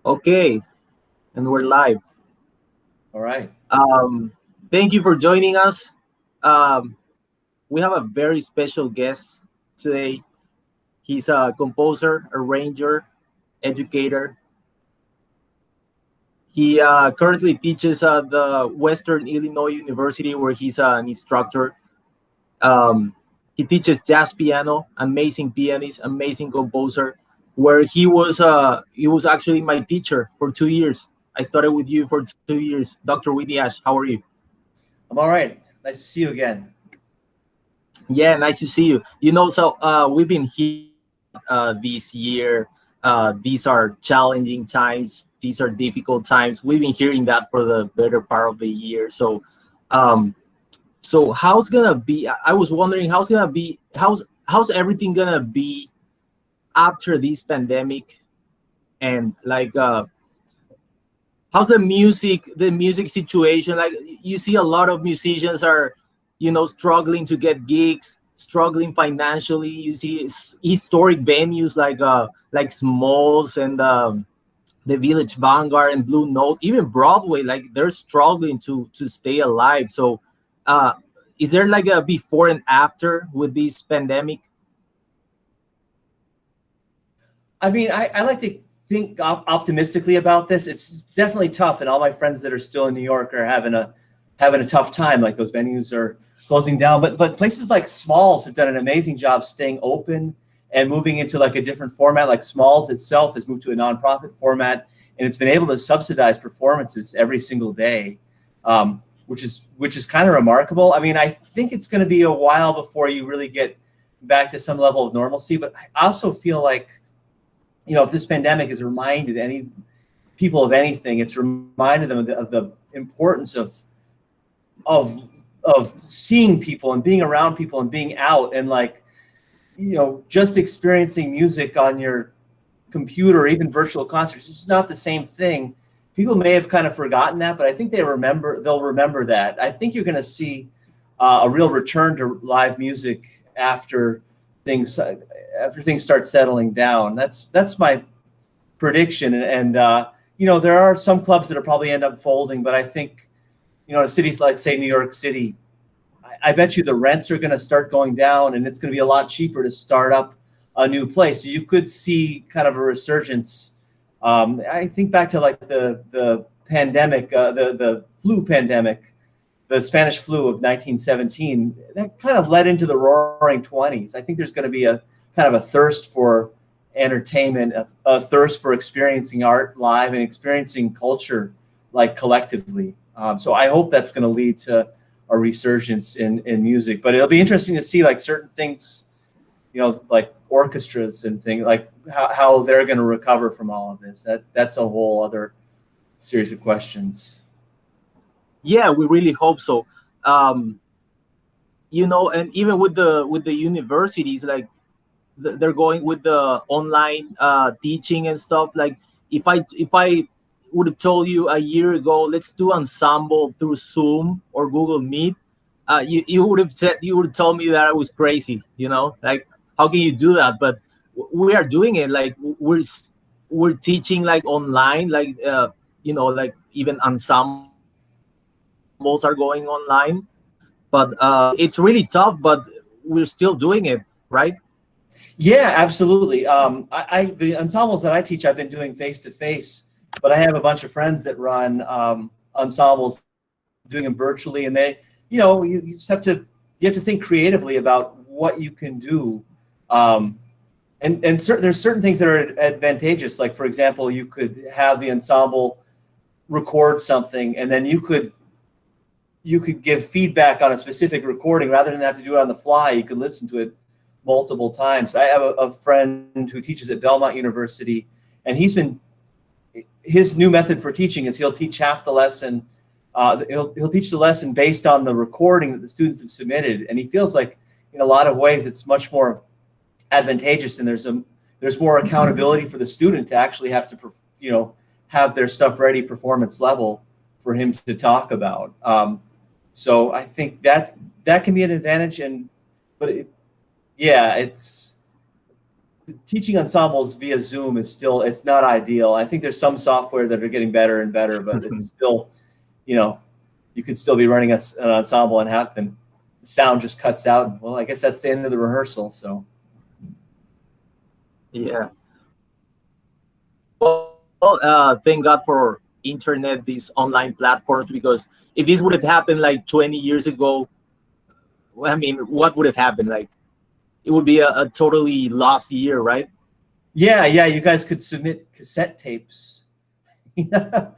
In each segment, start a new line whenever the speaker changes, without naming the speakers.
Okay, and we're live.
All right.
Um, Thank you for joining us. Um, we have a very special guest today. He's a composer, arranger, educator. He currently teaches at the Western Illinois University, where he's an instructor. Um, he teaches jazz piano, amazing pianist, amazing composer. Where he was actually my teacher for 2 years. I started with you for 2 years, Dr. Whitney Ashe. How are you?
I'm all right. Nice to see you again.
Yeah, nice to see you. We've been hearing a lot this year. These are challenging times. These are difficult times. We've been hearing that for the better part of the year. Um, so how's gonna be? I was wondering how's everything gonna be after this pandemic, and how's the music situation? Like, you see a lot of musicians are struggling to get gigs, struggling financially. You see historic venues like Smalls and the Village Vanguard and Blue Note, even Broadway, like they're struggling to stay alive. So uh is there like a before and after with this pandemic?
I mean, I like to think optimistically about this. It's definitely tough, and all my friends that are still in New York are having a tough time. Like those venues are closing down, but places like Smalls have done an amazing job staying open and moving into like a different format. Like Smalls itself has moved to a nonprofit format, and it's been able to subsidize performances every single day, which is kind of remarkable. I mean, I think it's going to be a while before you really get back to some level of normalcy, but I also feel like if this pandemic has reminded any people of anything, it's reminded them of the importance of of seeing people and being around people and being out and just experiencing music on your computer or even virtual concerts. It's not the same thing. People may have kind of forgotten that, but I think they'll remember that. I think you're going to see a real return to live music things after things start settling down. That's my prediction. And there are some clubs that'll probably end up folding, but I think in cities like, say, New York City, I bet you the rents are going to start going down, and it's going to be a lot cheaper to start up a new place. So you could see kind of a resurgence. I think back to like the pandemic, the flu pandemic, the Spanish flu of 1917. That kind of led into the Roaring Twenties. I think there's going to be a kind of a thirst for entertainment, a thirst for experiencing art live and experiencing culture like collectively. So I hope that's going to lead to a resurgence in music. But it'll be interesting to see like certain things, like orchestras and things like how they're going to recover from all of this. That's a whole other series of questions.
Yeah, we really hope so. um and even with the universities, like they're going with the online teaching and stuff. Like, if I would have told you a year ago, let's do ensemble through Zoom or Google Meet, you would have told me that I was crazy. Like, how can you do that? But we are doing it. Like, we're teaching like online, like like even ensembles are going online. But it's really tough, but we're still doing it, right?
Yeah, absolutely. The ensembles that I teach, I've been doing face to face, but I have a bunch of friends that run ensembles, doing them virtually, and you just have to think creatively about what you can do. Um, and there's certain things that are advantageous. Like, for example, you could have the ensemble record something, and then you could give feedback on a specific recording rather than have to do it on the fly. You could listen to it multiple times. I have a friend who teaches at Belmont University, and his new method for teaching is he'll teach half the lesson. He'll teach the lesson based on the recording that the students have submitted, and he feels like in a lot of ways it's much more advantageous, and there's more accountability for the student to actually have to have their stuff ready performance level for him to talk about. So I think that can be an advantage, but yeah, teaching ensembles via Zoom is still, it's not ideal. I think there's some software that are getting better and better, but it's still, you know, you could still be running an ensemble and half the sound just cuts out. Well, I guess that's the end of the rehearsal. So
Yeah. Well, thank God for internet, these online platforms, because if this would have happened like 20 years ago, I mean, what would have happened? Like, it would be a totally lost year, right?
yeah, you guys could submit cassette tapes. And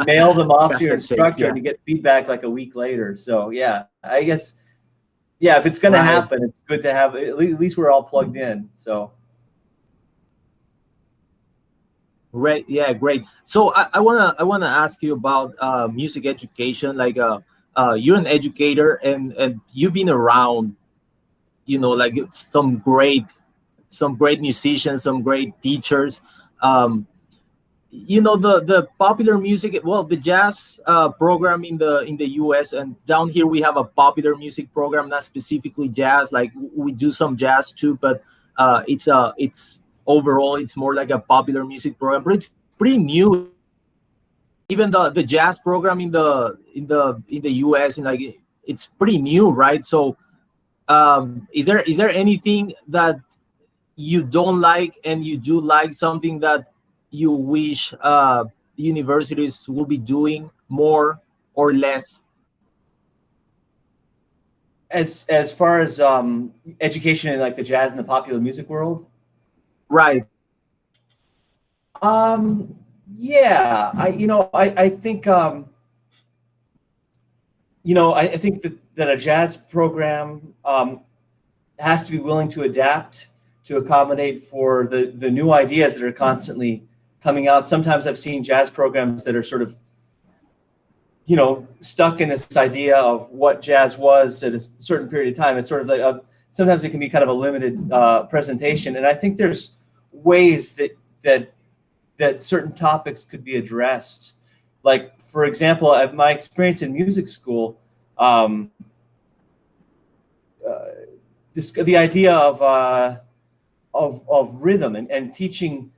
mail them off to your instructor, and you get feedback like a week later. So yeah, I guess, yeah, if it's going to happen, it's good to have, at least we're all plugged in. So
right, yeah, great. So I wanna ask you about music education. Like, you're an educator, and you've been around, you know, like some great musicians, some great teachers. You know, the popular music, well, the jazz program in the US, and down here we have a popular music program, not specifically jazz. Like, we do some jazz too, but it's overall it's more like a popular music program, but it's pretty new. Even the jazz program in the US, and like, it's pretty new, right? So is there anything that you don't like and you do like, something that you wish universities will be doing more or less?
as far as education in like the jazz and the popular music world,
Right.
yeah, I think I think that a jazz program has to be willing to adapt to accommodate for the new ideas that are constantly coming out. Sometimes I've seen jazz programs that are sort of, stuck in this idea of what jazz was at a certain period of time. It's sort of like sometimes it can be kind of a limited presentation. And I think there's ways that certain topics could be addressed. Like, for example, my experience in music school, the idea of rhythm and teaching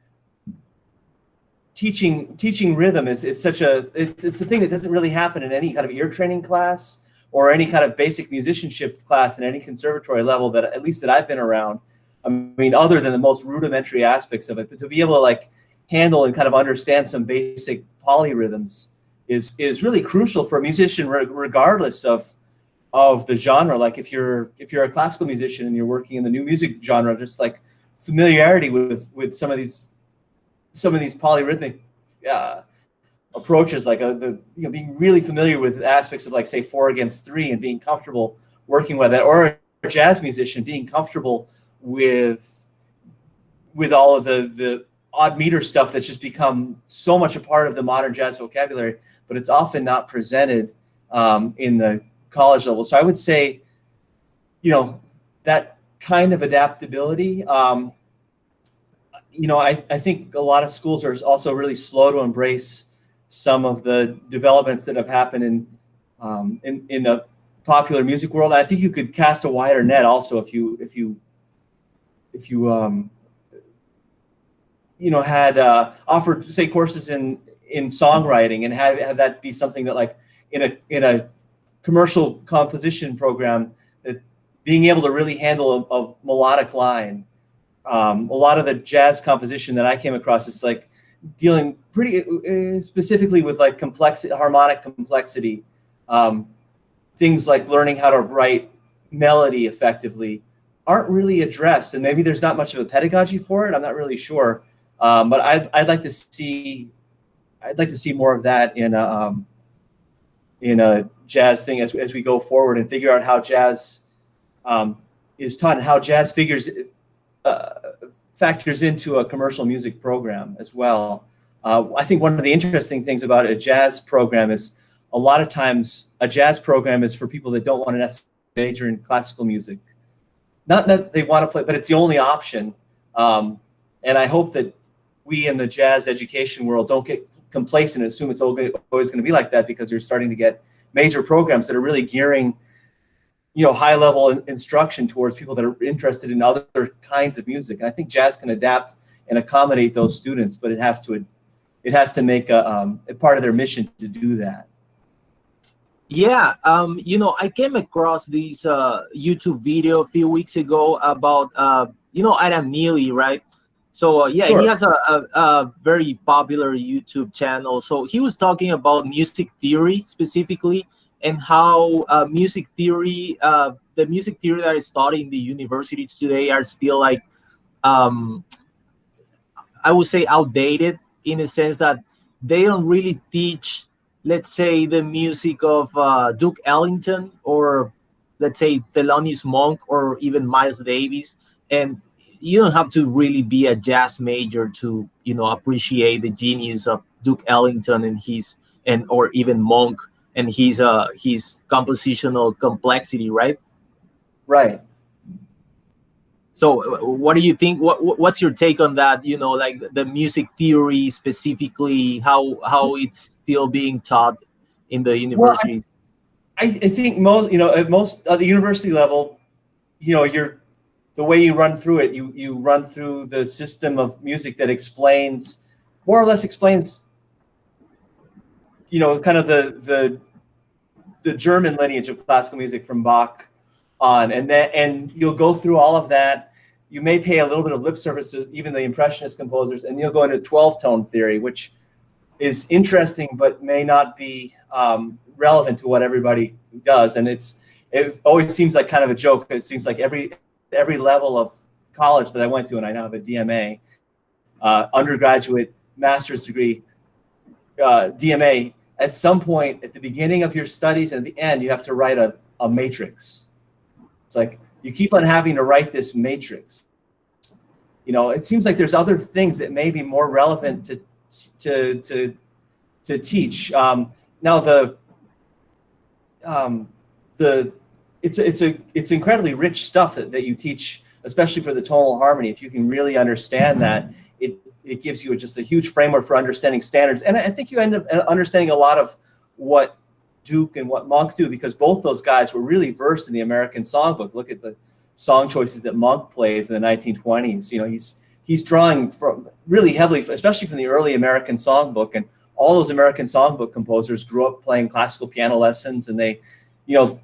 rhythm is such it's a thing that doesn't really happen in any kind of ear training class or any kind of basic musicianship class in any conservatory level that, at least that I've been around. I mean, other than the most rudimentary aspects of it, but to be able to like handle and kind of understand some basic polyrhythms is really crucial for a musician, regardless of the genre. Like if you're a classical musician and you're working in the new music genre, just like familiarity with some of these polyrhythmic approaches, like being really familiar with aspects of, like, say, 4/3 and being comfortable working with that, or a jazz musician being comfortable with all of the odd meter stuff that's just become so much a part of the modern jazz vocabulary, but it's often not presented in the college level. So I would say, that kind of adaptability. I think a lot of schools are also really slow to embrace some of the developments that have happened in the popular music world. And I think you could cast a wider net also if you had offered, say, courses in songwriting, and have that be something that, like, in a commercial composition program, that being able to really handle a melodic line. A lot of the jazz composition that I came across is like dealing pretty specifically with like harmonic complexity. Things like learning how to write melody effectively aren't really addressed, and maybe there's not much of a pedagogy for it. I'm not really sure, but I'd like to see more of that in a jazz thing as we go forward, and figure out how jazz is taught and how jazz factors into a commercial music program as well. I think one of the interesting things about a jazz program is a lot of times a jazz program is for people that don't want to necessarily major in classical music. Not that they want to play, but it's the only option. And I hope that we in the jazz education world don't get complacent and assume it's always going to be like that, because you're starting to get major programs that are really gearing high level instruction towards people that are interested in other kinds of music. And I think jazz can adapt and accommodate those students, but it has to make a part of their mission to do that.
Yeah, I came across this YouTube video a few weeks ago about, Adam Neely, right? So yeah,
Sure.
he has a very popular YouTube channel. So he was talking about music theory specifically, and how music theory, the music theory that is taught in the universities today are still like, um, I would say outdated, in a sense that they don't really teach, let's say, the music of Duke Ellington, or let's say Thelonious Monk, or even Miles Davis. And you don't have to really be a jazz major to, appreciate the genius of Duke Ellington and or even Monk and his compositional complexity, right?
Right.
So what do you think? What's your take on that? Like the music theory specifically, how it's still being taught in the universities?
I think most, at most at the university level, the way you run through it, you run through the system of music that more or less explains, kind of the German lineage of classical music from Bach on, and you'll go through all of that. You may pay a little bit of lip service to even the Impressionist composers, and you'll go into 12-tone theory, which is interesting but may not be relevant to what everybody does. And it always seems like kind of a joke. It seems like every level of college that I went to, and I now have a DMA, undergraduate, master's degree, DMA, at some point at the beginning of your studies and at the end, you have to write a matrix. It's like you keep on having to write this matrix. It seems like there's other things that may be more relevant to teach. Now it's incredibly rich stuff that you teach, especially for the tonal harmony. If you can really understand that, it gives you just a huge framework for understanding standards. And I think you end up understanding a lot of what Duke and what Monk do, because both those guys were really versed in the American songbook. Look at the song choices that Monk plays in the 1920s. He's drawing from really heavily, especially from the early American songbook, and all those American songbook composers grew up playing classical piano lessons, and they,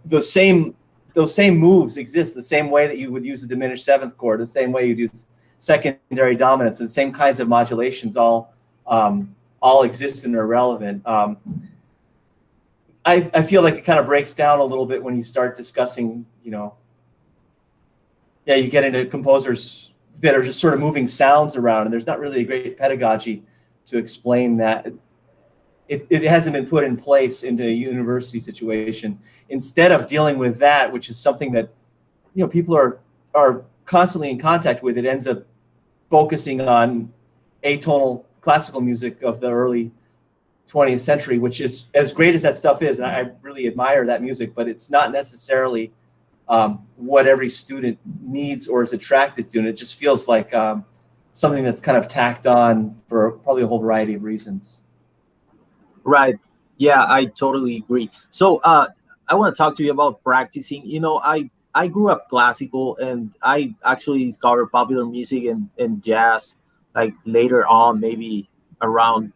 those same moves exist the same way that you would use a diminished seventh chord, the same way you'd use secondary dominance, and the same kinds of modulations all exist and are relevant. I feel like it kind of breaks down a little bit when you start discussing, you get into composers that are just sort of moving sounds around, and there's not really a great pedagogy to explain that. It hasn't been put in place into a university situation. Instead of dealing with that, which is something that, people are constantly in contact with, it ends up focusing on atonal classical music of the early 20th century, which is as great as that stuff is, and I really admire that music, but it's not necessarily what every student needs or is attracted to, and it just feels like something that's kind of tacked on for probably a whole variety of reasons.
Right. Yeah, I totally agree. So I want to talk to you about practicing. I grew up classical, and I actually discovered popular music and jazz like later on, maybe around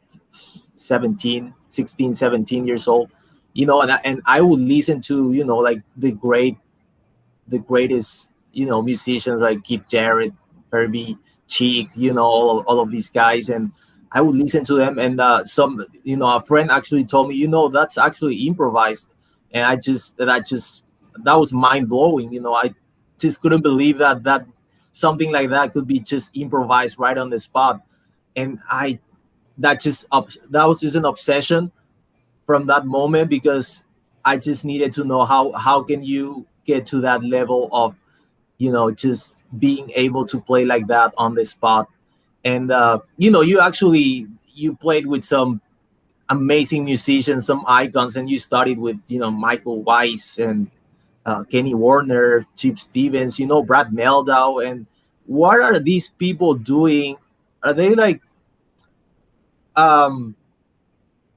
16, 17 years old, and I would listen to, like the greatest, musicians like Keith Jarrett, Herbie, Cheek, all of these guys. And I would listen to them, and a friend actually told me, that's actually improvised. And that was mind blowing. I just couldn't believe that something like that could be just improvised right on the spot. And that was just an obsession from that moment, because I just needed to know how can you get to that level of, just being able to play like that on the spot. And you played with some amazing musicians, some icons, and you studied with Michael Weiss and Kenny Warner, Chip Stevens, Brad Meldau. And what are these people doing? Are they like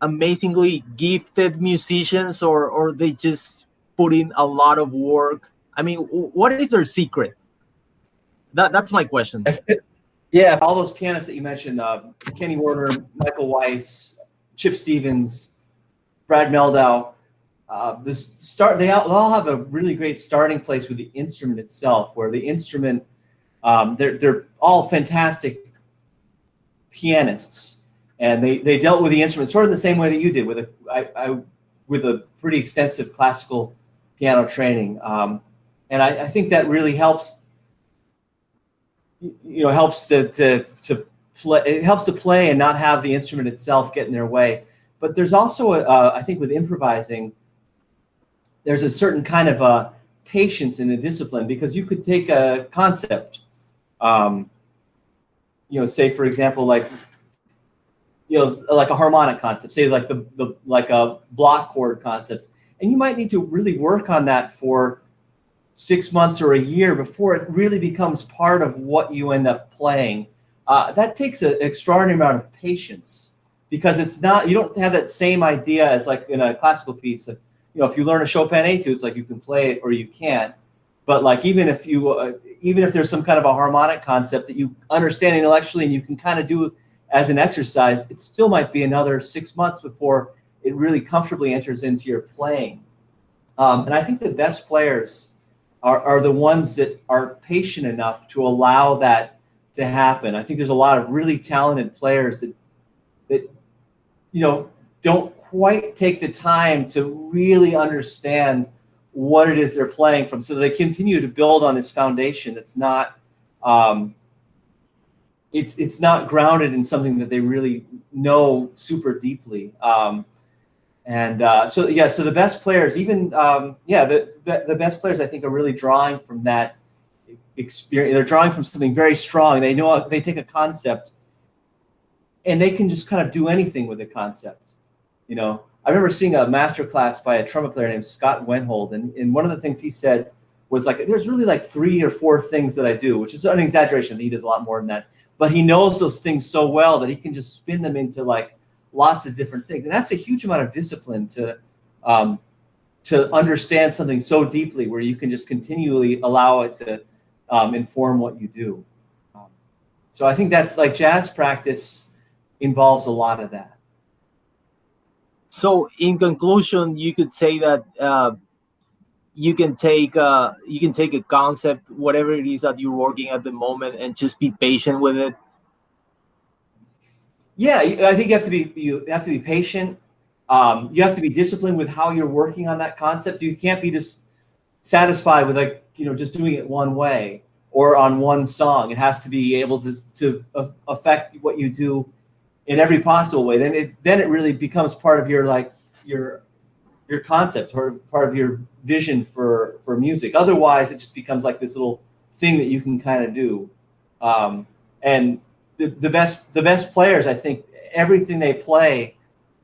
amazingly gifted musicians, or they just put in a lot of work? I mean, what is their secret? That's my question.
Yeah, all those pianists that you mentioned, Kenny Werner, Michael Weiss, Chip Stevens, Brad Meldau, they all have a really great starting place with the instrument itself, where the instrument, they're all fantastic pianists, and they dealt with the instrument sort of the same way that you did with a pretty extensive classical piano training, and I think that really helps. Helps to play. It helps to play and not have the instrument itself get in their way. But there's also, I think, with improvising, there's a certain kind of a patience and a discipline, because you could take a concept, say for example, like a harmonic concept, say like like a block chord concept, and you might need to really work on that for 6 months or a year before it really becomes part of what you end up playing. That takes an extraordinary amount of patience, because you don't have that same idea as like in a classical piece. If you learn a Chopin etude, it's like you can play it or you can't. But like even if there's some kind of a harmonic concept that you understand intellectually and you can kind of do as an exercise, it still might be another 6 months before it really comfortably enters into your playing. And I think the best players are the ones that are patient enough to allow that to happen. I think there's a lot of really talented players that don't quite take the time to really understand what it is they're playing from, so they continue to build on this foundation that's not it's not grounded in something that they really know super deeply. So the best players, even the best players, I think, are really drawing from that experience. They're drawing from something very strong. They know, they take a concept and they can just kind of do anything with the concept. I remember seeing a master class by a trumpet player named Scott Wenhold, and one of the things he said was like, there's really like 3 or 4 things that I do, which is an exaggeration. He does a lot more than that, but he knows those things so well that he can just spin them into like lots of different things. And that's a huge amount of discipline to understand something so deeply, where you can just continually allow it to inform what you do. So I think that's like jazz practice involves a lot of that.
So in conclusion, you could say that you can take a concept, whatever it is that you're working at the moment, and just be patient with it.
Yeah, I think you have to be patient. You have to be disciplined with how you're working on that concept. You can't be just satisfied with just doing it one way or on one song. It has to be able to affect what you do in every possible way. Then it really becomes part of your concept, or part of your vision for music. Otherwise, it just becomes like this little thing that you can kind of do. And the best players, I think, everything they play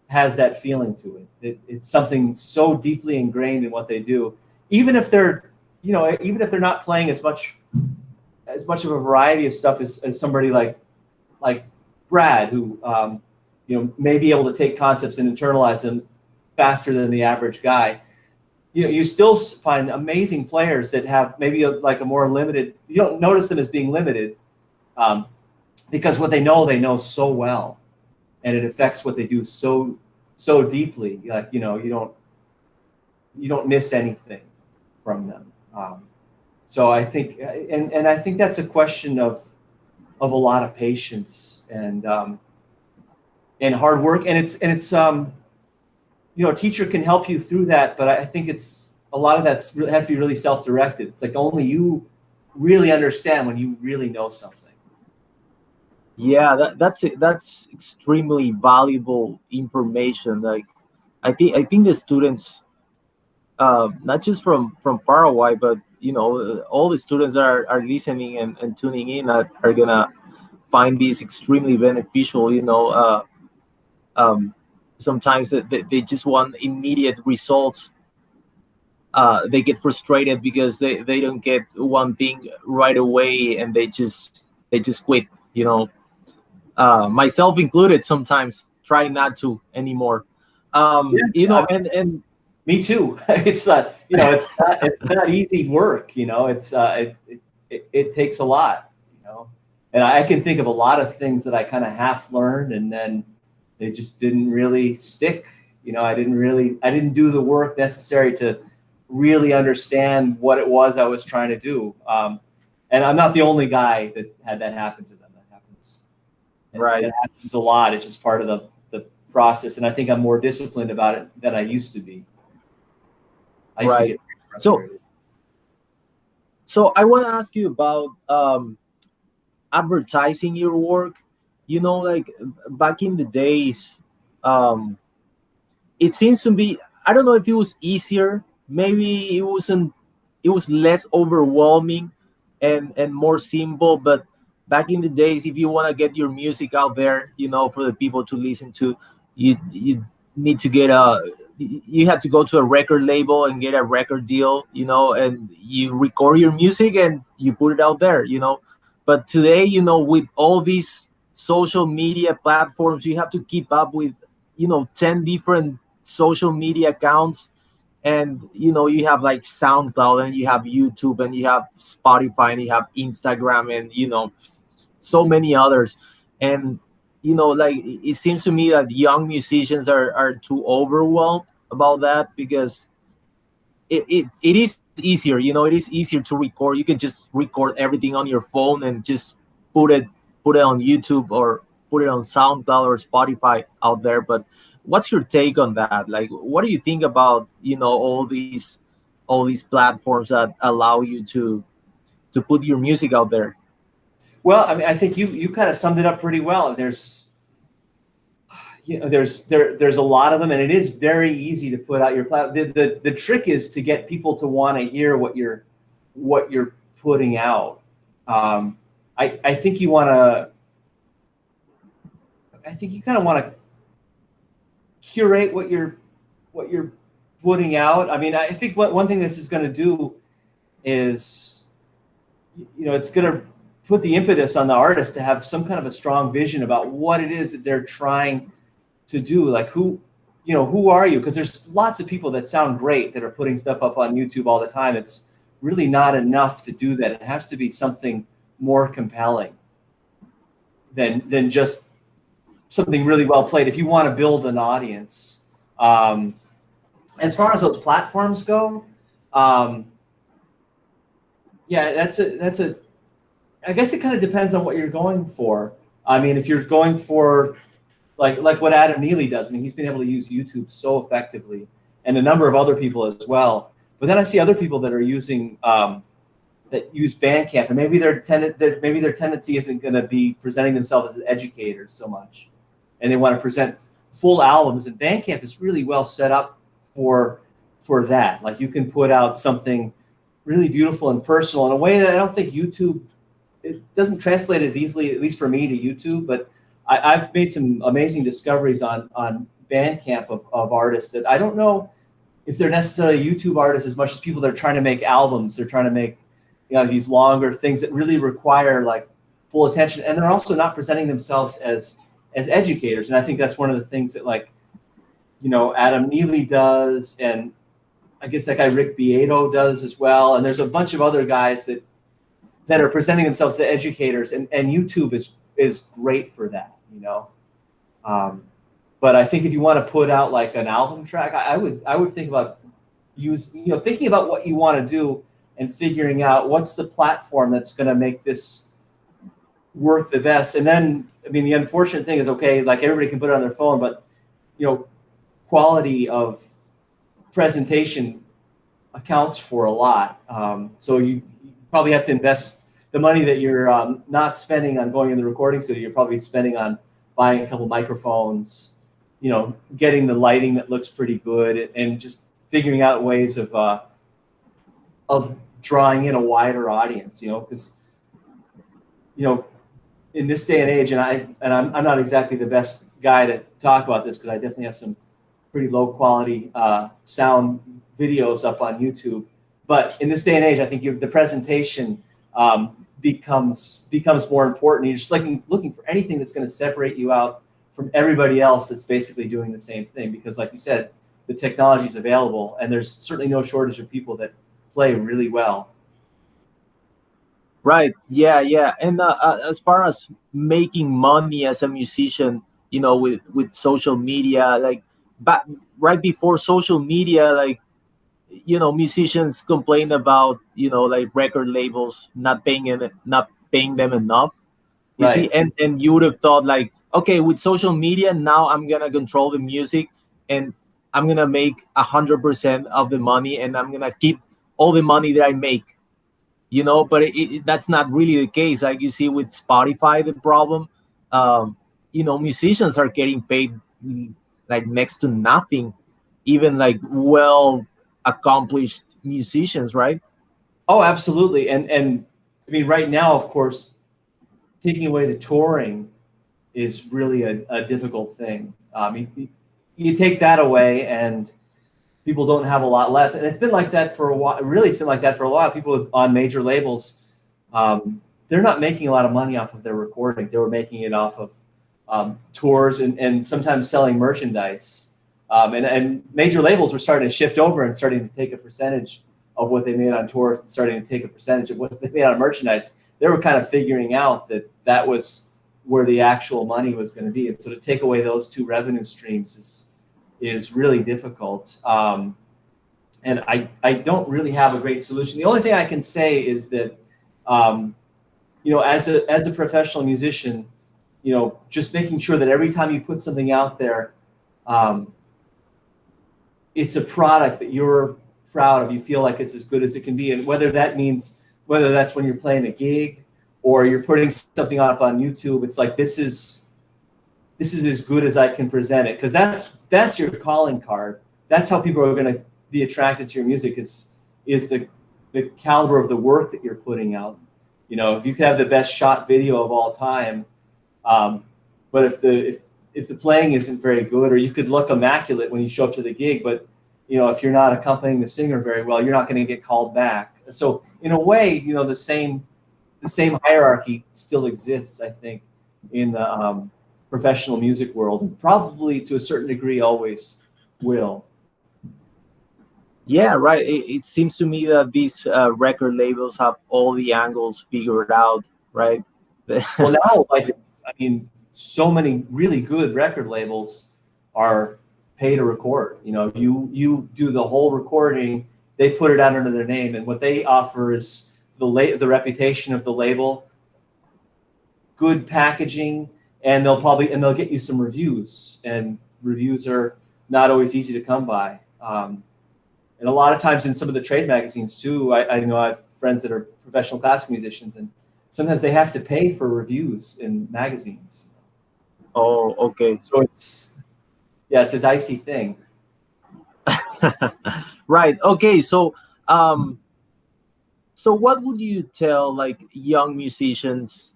has that feeling to it. It's something so deeply ingrained in what they do, even if they're not playing as much of a variety of stuff as somebody like Brad, who may be able to take concepts and internalize them faster than the average guy. You still find amazing players that have maybe a more limited. You don't notice them as being limited, because what they know so well, and it affects what they do so deeply. Like you don't miss anything from them. So I think, and I think that's a question of a lot of patience and hard work, and it's a teacher can help you through that, but I think it's a lot of that has to be really self-directed. It's like only you really understand when you really know something.
Yeah, that's extremely valuable information. Like, I think the students, not just from Paraguay, but all the students that are listening and tuning in are gonna find this extremely beneficial. Sometimes they just want immediate results. They get frustrated because they don't get one thing right away, and they just quit. Myself included, sometimes try not to anymore. And
Me too. It's you know, it's not easy work. You know, it takes a lot. You know, and I can think of a lot of things that I kind of half learned, and then they just didn't really stick. You know, I didn't do the work necessary to really understand what it was I was trying to do. And I'm not the only guy that had that happen to them. That happens.
Right.
It happens a lot. It's just part of the process. And I think I'm more disciplined about it than I used to be. I used to get frustrated.
So I want to ask you about advertising your work. You know, like back in the days, it seems to be, I don't know if it was easier, maybe it wasn't, it was less overwhelming and more simple. But back in the days, if you want to get your music out there, you know, for the people to listen to, you need to get a, you had to go to a record label and get a record deal, you know, and you record your music and you put it out there, you know. But today, you know, with all these social media platforms, you have to keep up with, you know, 10 different social media accounts. And, you know, you have like SoundCloud, and you have YouTube, and you have Spotify, and you have Instagram, and, you know, so many others. And, you know, like it seems to me that young musicians are too overwhelmed about that, because it is easier, you know, it is easier to record. You can just record everything on your phone and just put it on YouTube, or put it on SoundCloud or Spotify out there. But what's your take on that? Like, what do you think about, you know, all these platforms that allow you to put your music out there?
Well, I mean, I think you kind of summed it up pretty well. There's a lot of them, and it is very easy to put out your platform. The trick is to get people to want to hear what you're putting out. I think you want to. I think you kind of want to curate what you're putting out. I mean, I think one thing this is going to do is, you know, it's going to put the impetus on the artist to have some kind of a strong vision about what it is that they're trying to do. Like, who are you? Because there's lots of people that sound great that are putting stuff up on YouTube all the time. It's really not enough to do that. It has to be something more compelling than just something really well played if you want to build an audience. As far as those platforms go, yeah, that's a. I guess it kind of depends on what you're going for. I mean, if you're going for like what Adam Neely does, I mean, he's been able to use YouTube so effectively, and a number of other people as well. But then I see other people that are using that use Bandcamp, and maybe their tendency isn't going to be presenting themselves as educators so much, and they want to present full albums. And Bandcamp is really well set up for that. Like, you can put out something really beautiful and personal in a way that I don't think YouTube, it doesn't translate as easily, at least for me, to YouTube. But I've made some amazing discoveries on Bandcamp of artists that I don't know if they're necessarily YouTube artists as much as people that are trying to make albums. They're trying to make, you know, these longer things that really require like full attention, and they're also not presenting themselves as educators. And I think that's one of the things that, like, you know, Adam Neely does, and I guess that guy Rick Beato does as well. And there's a bunch of other guys that are presenting themselves as educators, and YouTube is great for that, you know. But I think if you want to put out like an album track, I would think about thinking about what you want to do and figuring out what's the platform that's going to make this work the best. And then, I mean, the unfortunate thing is, okay, like, everybody can put it on their phone, but, you know, quality of presentation accounts for a lot. So you probably have to invest the money that you're not spending on going in the recording studio. You're probably spending on buying a couple microphones, you know, getting the lighting that looks pretty good, and just figuring out ways of drawing in a wider audience, you know, because, you know, in this day and age, and I'm not exactly the best guy to talk about this, because I definitely have some pretty low quality sound videos up on YouTube. But in this day and age, I think the presentation becomes more important. You're just looking for anything that's going to separate you out from everybody else that's basically doing the same thing. Because, like you said, the technology is available, and there's certainly no shortage of people that play really well.
Right. Yeah. Yeah. And as far as making money as a musician, with social media, like back right before social media, like musicians complain about like record labels not paying them enough. You see,
Right.
and you would have thought like, okay, with social media now I'm gonna control the music, and I'm gonna make 100% of the money, and I'm gonna keep all the money that I make. But that's not really the case. Like you see with Spotify, the problem, um, musicians are getting paid like next to nothing, even like well accomplished musicians, right?
Oh, absolutely. And I mean, right now, of course, taking away the touring is really a difficult thing. You take that away, and people don't have a lot left. And it's been like that for a while. Really, it's been like that for a lot of people on major labels. They're not making a lot of money off of their recordings. They were making it off of tours and sometimes selling merchandise. And major labels were starting to shift over and starting to take a percentage of what they made on tour, starting to take a percentage of what they made on merchandise. They were kind of figuring out that was where the actual money was going to be. And so to take away those two revenue streams is really difficult. And I don't really have a great solution. The only thing I can say is that, as a professional musician, just making sure that every time you put something out there, it's a product that you're proud of. You feel like it's as good as it can be. And whether that's when you're playing a gig or you're putting something up on YouTube, it's like, this is as good as I can present it. Because that's your calling card. That's how people are going to be attracted to your music is the caliber of the work that you're putting out. You could have the best shot video of all time, but if the playing isn't very good, or you could look immaculate when you show up to the gig, but if you're not accompanying the singer very well, you're not going to get called back. So in a way, the same hierarchy still exists, I think, in the professional music world, and probably to a certain degree always will.
Yeah, right. It seems to me that these record labels have all the angles figured out, right?
Well, now, so many really good record labels are pay to record. You do the whole recording, they put it out under their name, and what they offer is the reputation of the label, good packaging, and they'll get you some reviews, and reviews are not always easy to come by. And a lot of times in some of the trade magazines too, I know I have friends that are professional classical musicians, and sometimes they have to pay for reviews in magazines.
Oh, okay.
So it's a dicey thing.
Right. Okay. So what would you tell like young musicians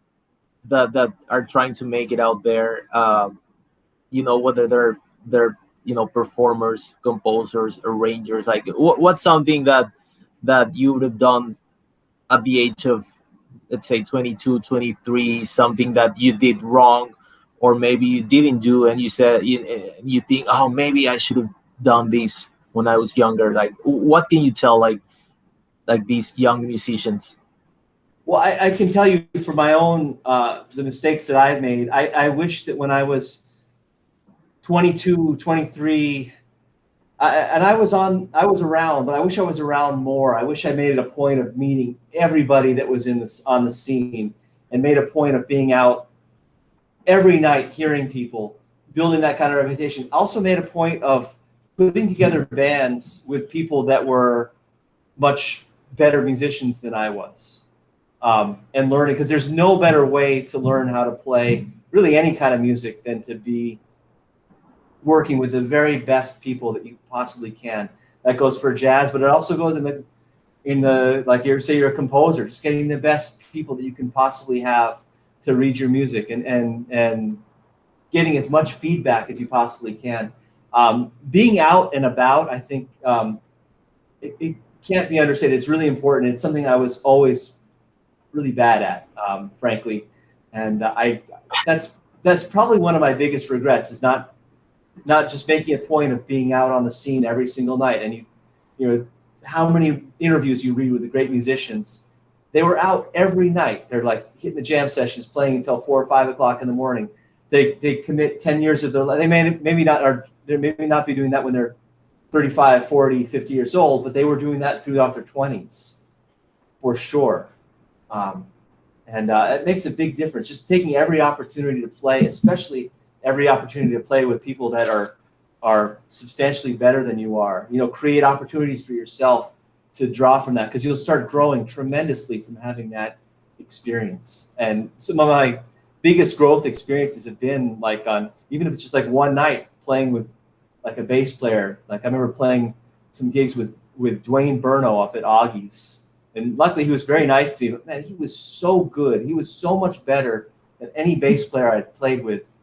that are trying to make it out there? Whether they're performers, composers, arrangers. Like, what's something that you would have done at the age of, let's say, 22, 23, something that you did wrong, or maybe you didn't do, and you said you think, oh, maybe I should have done this when I was younger. Like, what can you tell like these young musicians?
Well, I can tell you for my own the mistakes that I've made. I wish that when I was 22, 23, I was around, but I wish I was around more. I wish I made it a point of meeting everybody that was on the scene, and made a point of being out every night, hearing people, building that kind of reputation. Also made a point of putting together bands with people that were much better musicians than I was, and learning, because there's no better way to learn how to play really any kind of music than to be working with the very best people that you possibly can. That goes for jazz, but it also goes in the like you're a composer, just getting the best people that you can possibly have to read your music, and getting as much feedback as you possibly can. Being out and about, I think it can't be understated. It's really important. It's something I was always really bad at, frankly, and that's probably one of my biggest regrets, is not not just making a point of being out on the scene every single night. And you know, how many interviews you read with the great musicians, they were out every night. They're like hitting the jam sessions, playing until 4 or 5 o'clock in the morning. They commit 10 years of their life. They maybe not be doing that when they're 35, 40, 50 years old, but they were doing that throughout their 20s for sure. It makes a big difference. Just taking every opportunity to play, especially every opportunity to play with people that are substantially better than you are. You know, create opportunities for yourself to draw from that, because you'll start growing tremendously from having that experience. And some of my biggest growth experiences have been like on, even if it's just like one night playing with like a bass player. Like I remember playing some gigs with Dwayne Burno up at Augie's. And luckily he was very nice to me, but man, he was so good. He was so much better than any bass player I'd played with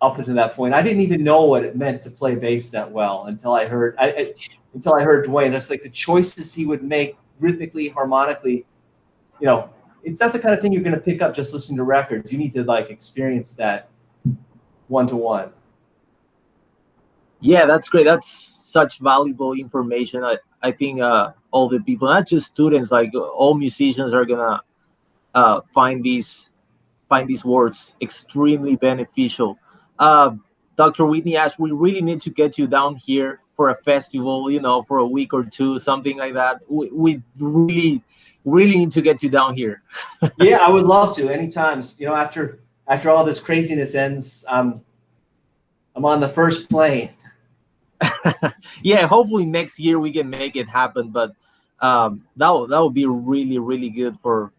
up until that point. I didn't even know what it meant to play bass that well until I heard Dwayne. That's like the choices he would make rhythmically, harmonically. You know, it's not the kind of thing you're going to pick up just listening to records. You need to like experience that one-to-one.
Yeah, that's great. That's such valuable information. I think all the people, not just students, like all musicians are gonna find these words extremely beneficial. Dr. Whitney Ashe, we really need to get you down here for a festival, you know, for a week or two, something like that. We really need to get you down here.
Yeah, I would love to. Anytime, you know, after all this craziness ends, I'm on the first plane.
Yeah, hopefully next year we can make it happen. But that would be really good for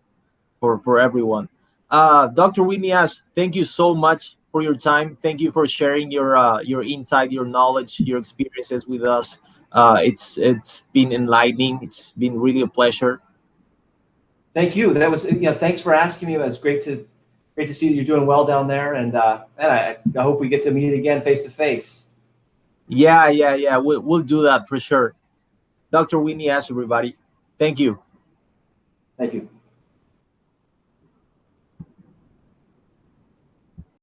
everyone. Dr. Whitney Ashe, thank you so much for your time. Thank you for sharing your insight, your knowledge, your experiences with us. It's been enlightening. It's been really a pleasure.
Thank you. That was, you know, thanks for asking me. It was great to see that you're doing well down there, and I hope we get to meet again face to face.
Yeah. We'll do that for sure. Dr. Whitney Ashe, everybody. Thank you.
Thank you.